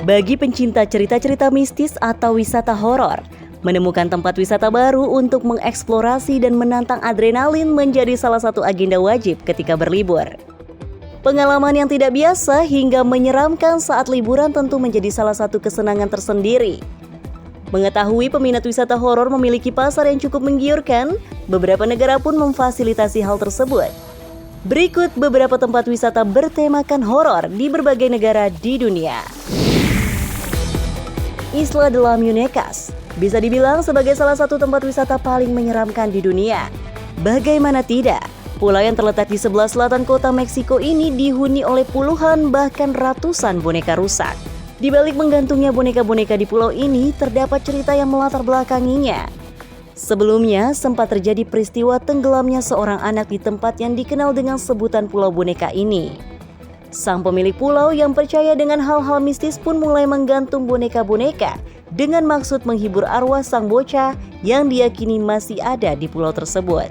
Bagi pencinta cerita-cerita mistis atau wisata horor, menemukan tempat wisata baru untuk mengeksplorasi dan menantang adrenalin menjadi salah satu agenda wajib ketika berlibur. Pengalaman yang tidak biasa hingga menyeramkan saat liburan tentu menjadi salah satu kesenangan tersendiri. Mengetahui peminat wisata horor memiliki pasar yang cukup menggiurkan, beberapa negara pun memfasilitasi hal tersebut. Berikut beberapa tempat wisata bertemakan horor di berbagai negara di dunia. Isla de la Muñecas bisa dibilang sebagai salah satu tempat wisata paling menyeramkan di dunia. Bagaimana tidak, pulau yang terletak di sebelah selatan kota Meksiko ini dihuni oleh puluhan bahkan ratusan boneka rusak. Di balik menggantungnya boneka-boneka di pulau ini terdapat cerita yang melatar belakanginya. Sebelumnya sempat terjadi peristiwa tenggelamnya seorang anak di tempat yang dikenal dengan sebutan Pulau Boneka ini. Sang pemilik pulau yang percaya dengan hal-hal mistis pun mulai menggantung boneka-boneka dengan maksud menghibur arwah sang bocah yang diyakini masih ada di pulau tersebut.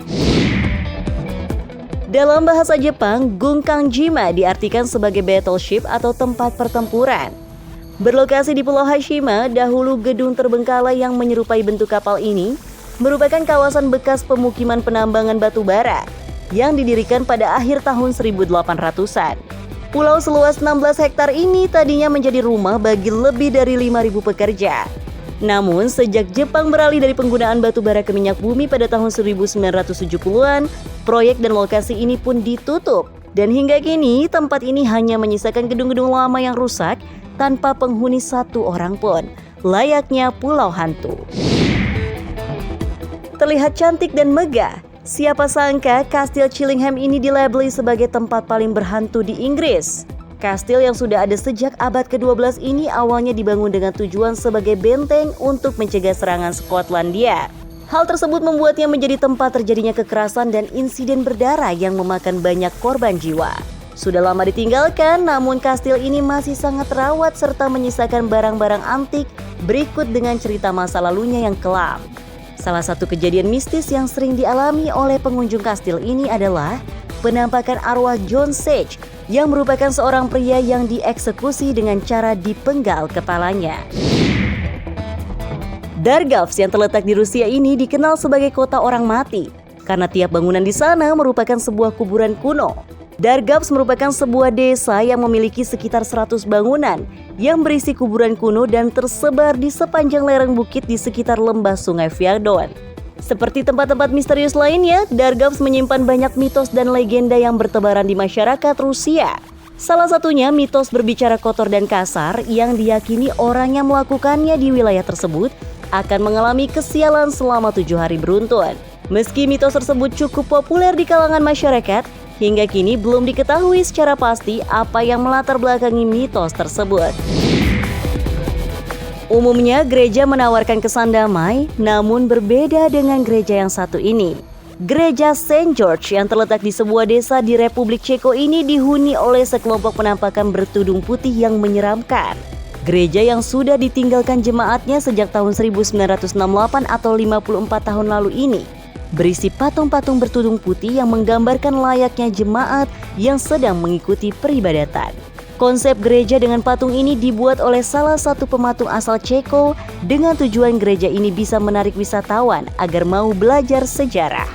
Dalam bahasa Jepang, Gunkangjima diartikan sebagai battleship atau tempat pertempuran. Berlokasi di Pulau Hashima, dahulu gedung terbengkalai yang menyerupai bentuk kapal ini merupakan kawasan bekas pemukiman penambangan batu bara yang didirikan pada akhir tahun 1800-an. Pulau seluas 16 hektar ini tadinya menjadi rumah bagi lebih dari 5.000 pekerja. Namun, sejak Jepang beralih dari penggunaan batu bara ke minyak bumi pada tahun 1970-an, proyek dan lokasi ini pun ditutup. Dan hingga kini, tempat ini hanya menyisakan gedung-gedung lama yang rusak tanpa penghuni satu orang pun, layaknya pulau hantu. Terlihat cantik dan megah, siapa sangka Kastil Chillingham ini dilabeli sebagai tempat paling berhantu di Inggris. Kastil yang sudah ada sejak abad ke-12 ini awalnya dibangun dengan tujuan sebagai benteng untuk mencegah serangan Skotlandia. Hal tersebut membuatnya menjadi tempat terjadinya kekerasan dan insiden berdarah yang memakan banyak korban jiwa. Sudah lama ditinggalkan, namun kastil ini masih sangat terawat serta menyisakan barang-barang antik berikut dengan cerita masa lalunya yang kelam. Salah satu kejadian mistis yang sering dialami oleh pengunjung kastil ini adalah penampakan arwah John Sage yang merupakan seorang pria yang dieksekusi dengan cara dipenggal kepalanya. Dargavs yang terletak di Rusia ini dikenal sebagai kota orang mati karena tiap bangunan di sana merupakan sebuah kuburan kuno. Dargavs merupakan sebuah desa yang memiliki sekitar 100 bangunan yang berisi kuburan kuno dan tersebar di sepanjang lereng bukit di sekitar lembah sungai Vyadon. Seperti tempat-tempat misterius lainnya, Dargavs menyimpan banyak mitos dan legenda yang bertebaran di masyarakat Rusia. Salah satunya mitos berbicara kotor dan kasar yang diyakini orang yang melakukannya di wilayah tersebut akan mengalami kesialan selama 7 hari beruntun. Meski mitos tersebut cukup populer di kalangan masyarakat, hingga kini belum diketahui secara pasti apa yang melatar belakangi mitos tersebut. Umumnya gereja menawarkan kesan damai, namun berbeda dengan gereja yang satu ini. Gereja Saint George yang terletak di sebuah desa di Republik Ceko ini dihuni oleh sekelompok penampakan bertudung putih yang menyeramkan. Gereja yang sudah ditinggalkan jemaatnya sejak tahun 1968 atau 54 tahun lalu ini berisi patung-patung bertudung putih yang menggambarkan layaknya jemaat yang sedang mengikuti peribadatan. Konsep gereja dengan patung ini dibuat oleh salah satu pematung asal Ceko dengan tujuan gereja ini bisa menarik wisatawan agar mau belajar sejarah.